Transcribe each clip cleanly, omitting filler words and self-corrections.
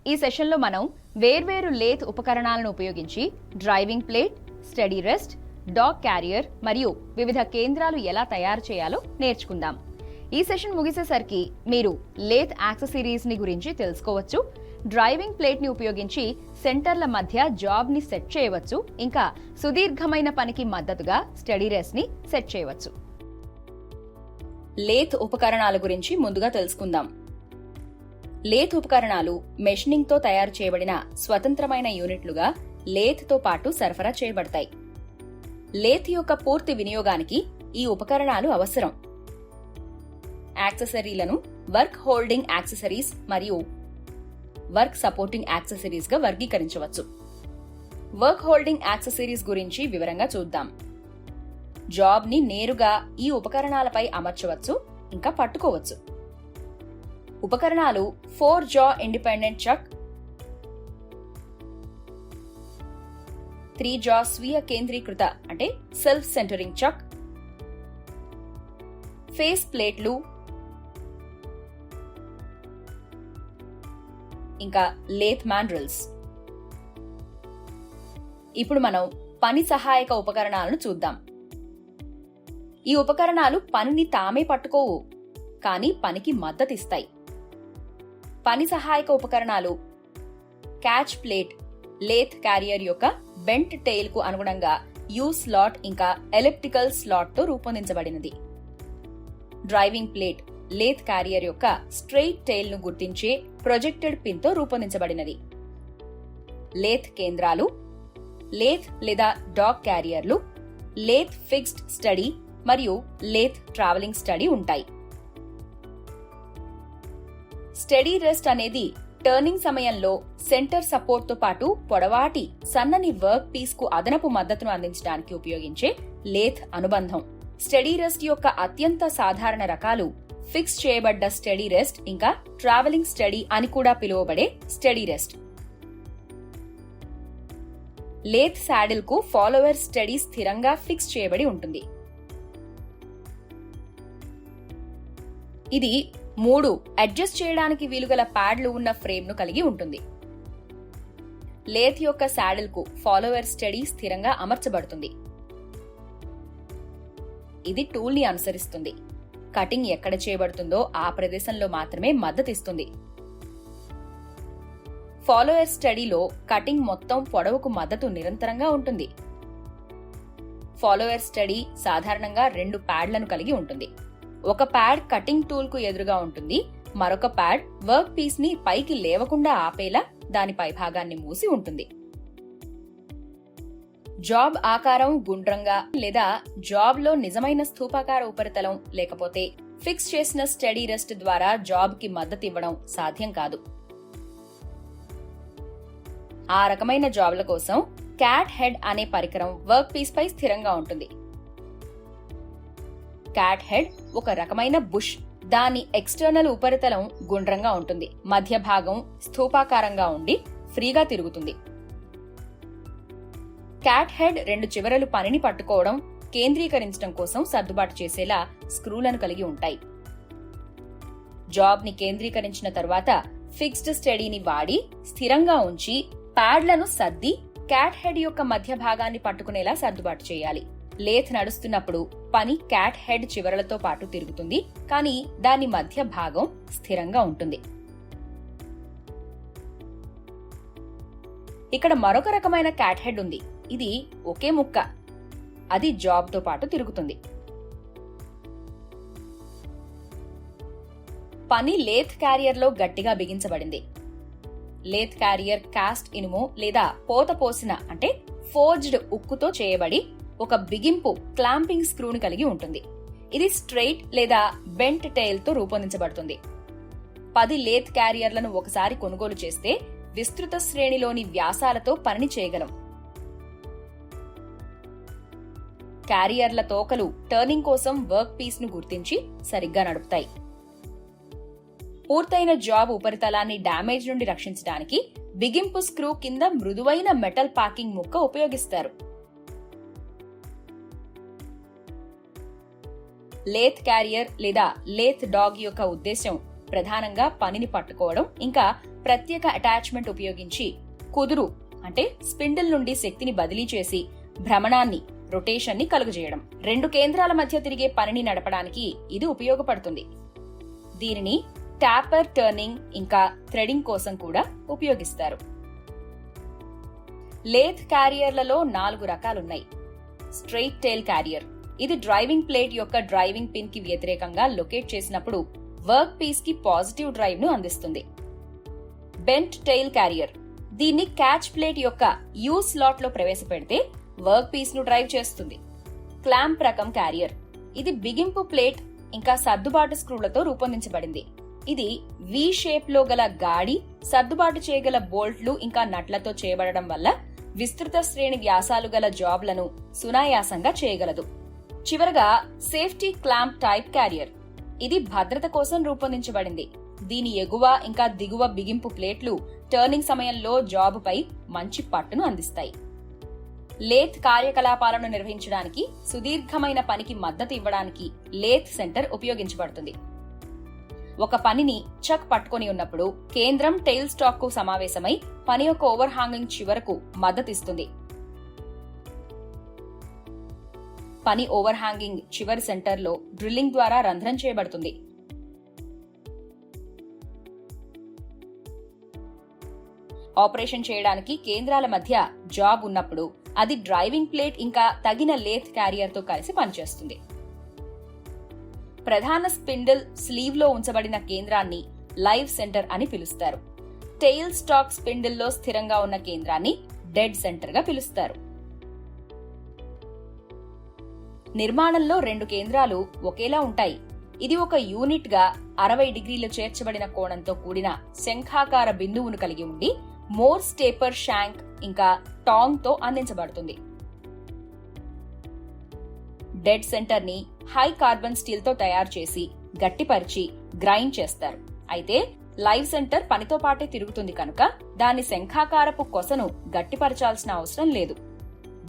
ఈ సెషన్లో మనం వేర్వేరు లేత్ ఉపకరణాలను ఉపయోగించి driving plate, study rest, dog carrier మరియు వివిధ కేంద్రాలు ఎలా తయారు చేయాలో నేర్చుకుందాం. ఈ సెషన్ ముగిసేసరికి మీరు లేత్ యాక్సెసరీస్ ని గురించి తెలుసుకోవచ్చు, డ్రైవింగ్ ప్లేట్ ని ఉపయోగించి సెంటర్ల మధ్య జాబ్ ని సెట్ చేయవచ్చు, ఇంకా సుదీర్ఘమైన పనికి మద్దతుగా స్టడీ రెస్ట్ ని సెట్ చేయవచ్చు. లేత్ ఉపకరణాల గురించి ముందుగా తెలుసుకుందాం. లేత్ ఉపకరణాలు మెషినింగ్ తో తయారు చేయబడిన స్వతంత్రమైన యూనిట్లుగా లేత్ తో పాటు సరఫరా చేయబడతాయి. లేత్ యొక్క పూర్తి వినియోగానికి ఈ ఉపకరణాలు అవసరం. యాక్సెసరీలను వర్క్ హోల్డింగ్ యాక్సెసరీస్ మరియు వర్క్ సపోర్టింగ్ యాక్సెసరీస్ గా వర్గీకరించవచ్చు. వర్క్ హోల్డింగ్ యాక్సెసరీస్ గురించి వివరంగా చూద్దాం. జాబ్ ని నేరుగా ఈ ఉపకరణాలపై అమర్చవచ్చు, ఇంకా పట్టుకోవచ్చు. ఉపకరణాలు 4 జా ఇండిపెండెంట్ చక్, 3 జా స్వీయ కేంద్రీకృత అంటే సెల్ఫ్ సెంటరింగ్ చక్, ఫేస్ ప్లేట్లు, ఇంకా లేత్ మాండ్రిల్స్. ఇప్పుడు మనం పని సహాయక ఉపకరణాలను చూద్దాం. ఈ ఉపకరణాలు పనిని తామే పట్టుకోవు, కానీ పనికి మద్దతిస్తాయి. పని సహాయక ఉపకరణాలు క్యాచ్ ప్లేట్, లేత్ క్యారియర్ యొక్క బెంట్ టెయిల్ కు అనుగుణంగా యూ స్లాట్ ఇంకా ఎలిప్టికల్ స్లాట్ తో రూపొందించబడినది. డ్రైవింగ్ ప్లేట్ లేత్ క్యారియర్ యొక్క స్ట్రెయిట్ టెయిల్ ను గుర్తించే ప్రొజెక్టెడ్ పిన్ తో రూపొందించబడినది. లేత్ కేంద్రాలు, లేత్ లేదా డాగ్ క్యారియర్లు, లేత్ ఫిక్స్డ్ స్టడీ మరియు లేత్ ట్రావెలింగ్ స్టడీ ఉంటాయి. స్టడీ రెస్ట్ అనేది టర్నింగ్ సమయంలో సెంటర్ సపోర్ట్ తో పాటు పొడవాటి సన్నని వర్క్ పీస్ కు అదనపు మద్దతును అందించడానికి ఉపయోగించే లేత్ అనుబంధం. స్టడీ రెస్ట్ యొక్క అత్యంత సాధారణ రకాలు ఫిక్స్ చేయబడ్డ స్టడీ రెస్ట్ ఇంకా ట్రావెలింగ్ స్టడీ అని కూడా పిలువబడే స్టడీ రెస్ట్. లేత్ శాడిల్ కు ఫాలోవర్ స్టడీ స్థిరంగా ఫిక్స్ చేయబడి ఉంటుంది. ఇది 3 అడ్జస్ట్ చేయడానికి వీలుగల ప్యాడ్లు ఉన్న ఫ్రేమ్ ను కలిగి ఉంటుంది. లేత్ యొక్క శాడిల్ కు ఫాలోవర్ స్టడీ స్థిరంగా అమర్చబడుతుంది. ఇది టూల్ ని అనుసరిస్తుంది. కటింగ్ ఎక్కడ చేయబడుతుందో ఆ ప్రదేశంలో మాత్రమే మద్దతిస్తుంది. ఫాలోవర్ స్టడీలో కటింగ్ మొత్తం పొడవుకు మద్దతు నిరంతరంగా ఉంటుంది. ఫాలోవర్ స్టడీ సాధారణంగా 2 ప్యాడ్లను కలిగి ఉంటుంది. ఒక ప్యాడ్ కటింగ్ టూల్ కు ఎదురుగా ఉంటుంది, మరొక ప్యాడ్ వర్క్ పీస్ ని పైకి లేవకుండా ఆపేలా దాని పైభాగాన్ని మూసి ఉంటుంది. జాబ్ ఆకారం గుండ్రంగా లేదా జాబ్ లో నిజమైన స్థూపాకార ఉపరితలం లేకపోతే ఫిక్స్ చేసిన స్టడీ రెస్ట్ ద్వారా జాబ్ కి మద్దతు ఇవ్వడం సాధ్యం కాదు. ఆ రకమైన జాబ్ల కోసం క్యాట్ హెడ్ అనే పరికరం వర్క్ పీస్ పై స్థిరంగా ఉంటుంది. క్యాట్ హెడ్ ఒక రకమైన బుష్. దాని ఎక్స్టర్నల్ ఉపరితలం గుండ్రంగా ఉంటుంది, మధ్య భాగం స్థూపాకారంగా ఉండి ఫ్రీగా తిరుగుతుంది. క్యాట్ హెడ్ 2 చివరలు పనిని పట్టుకోవడం, కేంద్రీకరించడం కోసం సర్దుబాటు చేసేలా స్క్రూలను కలిగి ఉంటాయి. జాబ్ ని కేంద్రీకరించిన తరువాత ఫిక్స్డ్ స్టడీని వాడి స్థిరంగా ఉంచి ప్యాడ్లను సర్ది క్యాట్ హెడ్ యొక్క మధ్య భాగాన్ని పట్టుకునేలా సర్దుబాటు చేయాలి. లేత్ నడుస్తున్నప్పుడు పని క్యాట్ హెడ్ చివరలతో పాటు తిరుగుతుంది, కానీ దాని మధ్య భాగం స్థిరంగా ఉంటుంది. ఇక్కడ మరొక రకమైన క్యాట్ హెడ్ ఉంది. ఇది ఒకే ముక్క. అది జాబ్ తో పాటు తిరుగుతుంది. పని లేత్ క్యారియర్ లో గట్టిగా బిగించబడింది. లేత్ క్యారియర్ కాస్ట్ ఇనుము లేదా పోత పోసిన అంటే ఫోర్జ్డ్ ఉక్కుతో చేయబడి ఒక బిగింపు క్లాంపింగ్ స్క్రూని కలిగి ఉంటుంది. ఇది స్ట్రెయిట్ లేదా బెంట్ టెయిల్ తో రూపొందించబడుతుంది. 10 లేత్ క్యారియర్లను ఒకసారి కొనుగోలు చేస్తే విస్తృత శ్రేణిలోని వ్యాసాలతో పనిని చేయగలం. క్యారియర్ల తోకలు టర్నింగ్ కోసం వర్క్ పీస్ ను గుర్తించి సరిగ్గా నడుపుతాయి. పూర్తయిన జాబ్ ఉపరితలాన్ని డ్యామేజ్ నుండి రక్షించడానికి బిగింపు స్క్రూ కింద మృదువైన మెటల్ పాకింగ్ ముక్క ఉపయోగిస్తారు. లేత్ క్యారియర్ లేదా లేత్ డాగ్ యొక్క ఉద్దేశం ప్రధానంగా పనిని పట్టుకోవడం ఇంకా ప్రత్యేక అటాచ్మెంట్ ఉపయోగించి కుదురు అంటే స్పిండిల్ నుండి శక్తిని బదిలీ చేసి భ్రమణాన్ని రొటేషన్ ని కలుగజేయడం. రెండు కేంద్రాల మధ్య తిరిగే పనిని నడపడానికి ఇది ఉపయోగపడుతుంది. దీనిని టాపర్ టర్నింగ్ ఇంకా థ్రెడింగ్ కోసం కూడా ఉపయోగిస్తారు. లేత్ క్యారియర్లలో 4 రకాలున్నాయి. స్ట్రెయిట్ టైల్ క్యారియర్, ఇది డ్రైవింగ్ ప్లేట్ యొక్క డ్రైవింగ్ పిన్ కి వ్యతిరేకంగా లొకేట్ చేసినప్పుడు వర్క్ పీస్ కి పాజిటివ్ డ్రైవ్ ను అందిస్తుంది. బెంట్ టైల్ క్యారియర్, దీన్ని క్యాచ్ ప్లేట్ యొక్క యూ స్లాట్ లో ప్రవేశపెడితే వర్క్ పీస్ ను డ్రైవ్ చేస్తుంది. క్లాంప్ రకం క్యారియర్, ఇది బిగింపు ప్లేట్ ఇంకా సర్దుబాటు స్క్రూలతో రూపొందించబడింది. ఇది వి షేప్ లో గల గాడి, సర్దుబాటు చేయగల బోల్ట్లు ఇంకా నట్లతో చేయబడడం వల్ల విస్తృత శ్రేణి వ్యాసాలు గల జాబ్లను సునాయాసంగా చేయగలదు. చివరగా సేఫ్టీ క్లాంప్ టైప్ క్యారియర్, ఇది భద్రత కోసం రూపొందించబడింది. దీని ఎగువ ఇంకా దిగువ బిగింపు ప్లేట్లు టర్నింగ్ సమయంలో జాబుపై మంచి పట్టును అందిస్తాయి. లేత్ కార్యకలాపాలను నిర్వహించడానికి సుదీర్ఘమైన పనికి మద్దతు ఇవ్వడానికి లేత్ సెంటర్ ఉపయోగించబడుతుంది. ఒక పనిని చక్ పట్టుకొని ఉన్నప్పుడు కేంద్రం టెయిల్ స్టాక్ కు సమావేశమై పని యొక్క ఓవర్ హాంగింగ్ చివరకు మద్దతిస్తుంది. పని ఓవర్ హ్యాంగింగ్ చివరి సెంటర్లో డ్రిల్లింగ్ ద్వారా రంధ్రం చేయబడుతుంది. ఆపరేషన్ చేయడానికి కేంద్రాల మధ్య జాబ్ ఉన్నప్పుడు అది డ్రైవింగ్ ప్లేట్ ఇంకా తగిన లేత్ క్యారియర్ తో కలిసి పనిచేస్తుంది. ప్రధాన స్పిండిల్ స్లీవ్ లో ఉంచబడిన కేంద్రాన్ని లైవ్ సెంటర్ అని పిలుస్తారు. టెయిల్ స్టాక్ స్పిండిల్ లో స్థిరంగా ఉన్న కేంద్రాన్ని డెడ్ సెంటర్ గా పిలుస్తారు. నిర్మాణంలో 2 కేంద్రాలు ఒకేలా ఉంటాయి. ఇది ఒక యూనిట్ గా 60 డిగ్రీలు చేర్చబడిన కోణంతో కూడిన శంఖాకార బిందువును కలిగి ఉండి మోర్స్ టేపర్ షాంక్ ఇంకా టాంగ్ తో అందించబడుతుంది. డెడ్ సెంటర్ ని హై కార్బన్ స్టీల్ తో తయారు చేసి గట్టిపరిచి గ్రైండ్ చేస్తారు. అయితే లైవ్ సెంటర్ పనితో పాటే తిరుగుతుంది కనుక దాని శంఖాకారపు కొసను గట్టిపరచాల్సిన అవసరం లేదు.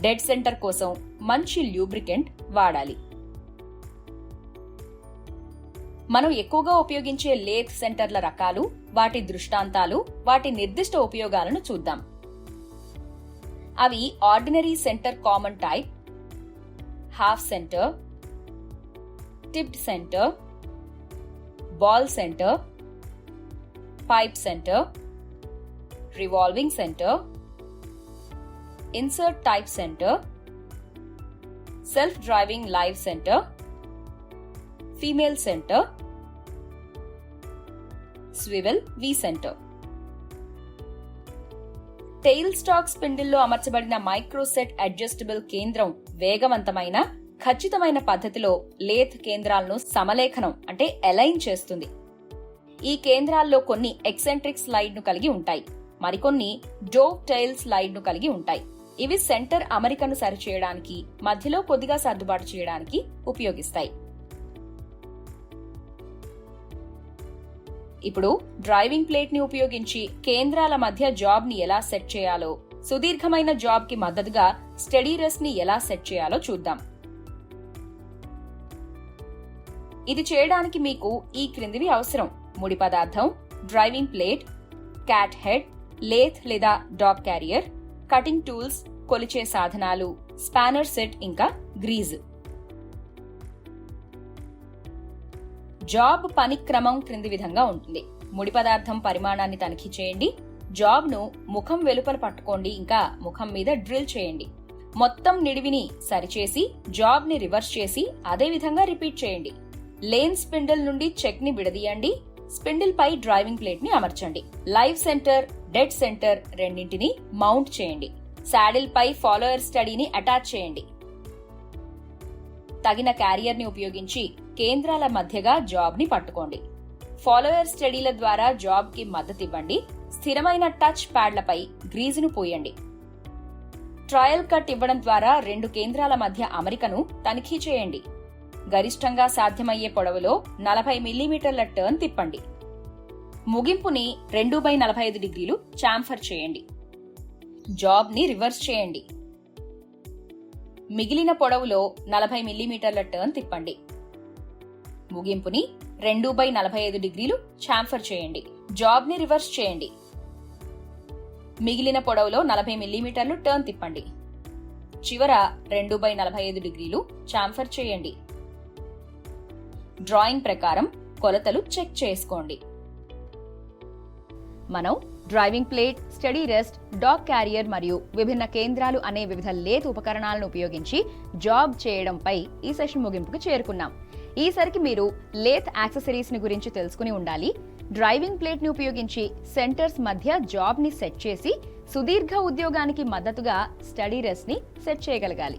డెడ్ సెంటర్ కోసం మంచి ల్యూబ్రికెంట్ వాడాలి. మనం ఎక్కువగా ఉపయోగించే లేత్ సెంటర్ల రకాలు, వాటి దృష్టాంతాలు, వాటి నిర్దిష్ట ఉపయోగాలను చూద్దాం. అవి ordinary centre common type, half centre, tipped centre, ball centre, pipe centre, revolving centre, insert type centre, self driving live centre, female centre, swivel V centre. Tail stock స్పిండిల్లో అమర్చబడిన మైక్రోసెట్ అడ్జస్టబుల్ కేంద్రం వేగవంతమైన, ఖచ్చితమైన పద్ధతిలో లేత్ కేంద్రాలను సమలేఖనం అంటే align చేస్తుంది. ఈ కేంద్రాల్లో కొన్ని ఎక్సెంట్రిక్ స్లైడ్ ను కలిగి ఉంటాయి, మరికొన్ని డోవ్ టైల్ స్లైడ్ ను కలిగి ఉంటాయి. ఇవి సెంటర్ అమరికను సరిచేయడానికి, మధ్యలో కొద్దిగా సర్దుబాటు చేయడానికి ఉపయోగిస్తాయి. ఇప్పుడు డ్రైవింగ్ ప్లేట్ ని ఉపయోగించి కేంద్రాల మధ్య జాబ్ ని ఎలా సెట్ చేయాలో, సుదీర్ఘమైన జాబ్ కి మద్దతుగా స్టెడీ రెస్ట్ ని ఎలా సెట్ చేయాలో చూద్దాం. ఇది చేయడానికి మీకు ఈ క్రిందివి అవసరం: ముడి పదార్థం, driving plate, cat head, lathe లేదా డాగ్ క్యారియర్, కటింగ్ టూల్స్, కొలిచే సాధనాలు, స్పానర్ సెట్ ఇంకా గ్రీజు. జాబ్ పని క్రమం క్రింది విధంగా ఉంటుంది. ముడి పదార్థం పరిమాణాన్ని తనిఖీ చేయండి. జాబ్ ను ముఖం వెలుపల పట్టుకోండి, ఇంకా ముఖం మీద డ్రిల్ చేయండి. మొత్తం నిడివిని సరిచేసి జాబ్ ని రివర్స్ చేసి అదే విధంగా రిపీట్ చేయండి. లేన్ స్పిండిల్ నుండి చెక్ ని విడదీయండి. స్పిండిల్ పై డ్రైవింగ్ ప్లేట్ ని అమర్చండి. లైవ్ సెంటర్, డెడ్ సెంటర్ రెండింటిని మౌంట్ చేయండి. సాడిల్ పై ఫాలోయర్ స్టడీని అటాచ్ చేయండి. తగిన క్యారియర్ ని ఉపయోగించి కేంద్రాల మధ్యగా జాబ్ ని పట్టుకోండి. ఫాలోయర్ స్టడీల ద్వారా జాబ్ కి మద్దతివ్వండి. స్థిరమైన టచ్ ప్యాడ్లపై గ్రీజును పోయండి. ట్రయల్ కట్ ఇవ్వడం ద్వారా 2 కేంద్రాల మధ్య అమరికను తనిఖీ చేయండి. గరిష్టంగా సాధ్యమయ్యే పొడవులో 40 మిల్లీమీటర్ల టర్న్ తిప్పండి. ముగింపుని 2/45 డిగ్రీలు చాంఫర్ చేయండి. జాబ్ ని రివర్స్ చేయండి. మిగిలిన పొడవులో 40 మిల్లీమీటర్ల టర్న్ తిప్పండి. ముగింపుని 2/45 డిగ్రీలు చాంఫర్ చేయండి. జాబ్ ని రివర్స్ చేయండి. మిగిలిన పొడవులో 40 మిల్లీమీటర్లు టర్న్ తిప్పండి. చివర 2/45 డిగ్రీలు చాంఫర్ చేయండి. డ్రాయింగ్ ప్రకారం కొలతలు చెక్ చేసుకోండి. మనం driving plate, study rest, dog carrier మరియు విభిన్న కేంద్రాలు అనే వివిధ లేత్ ఉపకరణాలను ఉపయోగించి జాబ్ చేయడంపై ఈ సెషన్ ముగింపుకు చేరుకున్నాం. ఈసరికి మీరు లేత్ యాక్సెసరీస్ ని గురించి తెలుసుకుని ఉండాలి. డ్రైవింగ్ ప్లేట్ ని ఉపయోగించి సెంటర్స్ మధ్య జాబ్ ని సెట్ చేసి సుదీర్ఘ ఉద్యోగానికి మద్దతుగా స్టడీ రెస్ట్ ని సెట్ చేయగలగాలి.